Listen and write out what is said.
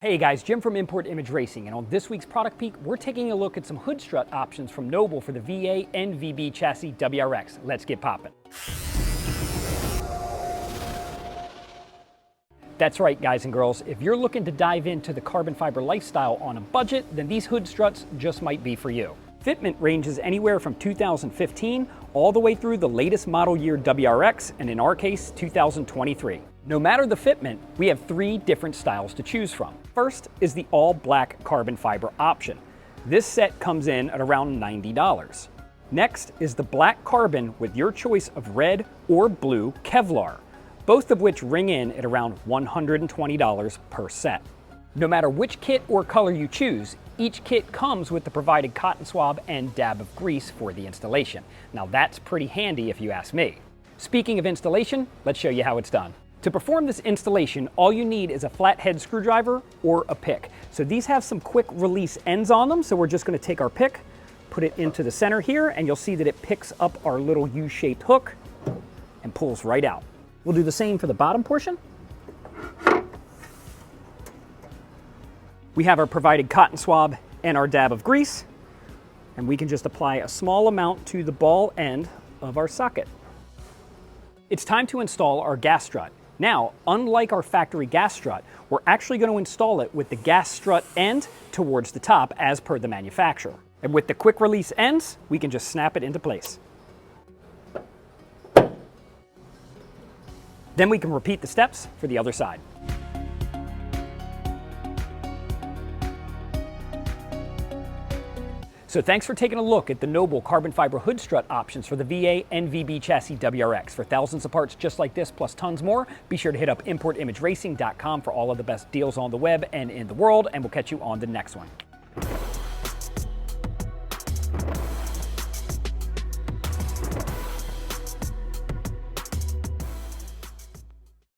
Hey guys, Jim from Import Image Racing, and on this week's Product Peek, we're taking a look at some hood strut options from Noble for the VA and VB chassis WRX. Let's get popping. That's right, guys and girls. If you're looking to dive into the carbon fiber lifestyle on a budget, then these hood struts just might be for you. Fitment ranges anywhere from 2015 all the way through the latest model year WRX, and in our case, 2023. No matter the fitment, we have three different styles to choose from. First is the all-black carbon fiber option. This set comes in at around $90. Next is the black carbon with your choice of red or blue Kevlar, both of which ring in at around $120 per set. No matter which kit or color you choose, each kit comes with the provided cotton swab and dab of grease for the installation. Now that's pretty handy if you ask me. Speaking of installation, let's show you how it's done. To perform this installation, all you need is a flathead screwdriver or a pick. So these have some quick release ends on them, so we're just going to take our pick, put it into the center here, and you'll see that it picks up our little U-shaped hook and pulls right out. We'll do the same for the bottom portion. We have our provided cotton swab and our dab of grease, and we can just apply a small amount to the ball end of our socket. It's time to install our gas strut. Now, unlike our factory gas strut, we're actually going to install it with the gas strut end towards the top as per the manufacturer. And with the quick release ends, we can just snap it into place. Then we can repeat the steps for the other side. So thanks for taking a look at the Noble carbon fiber hood strut options for the VA and VB chassis WRX. For thousands of parts just like this, plus tons more, be sure to hit up importimageracing.com for all of the best deals on the web and in the world, and we'll catch you on the next one.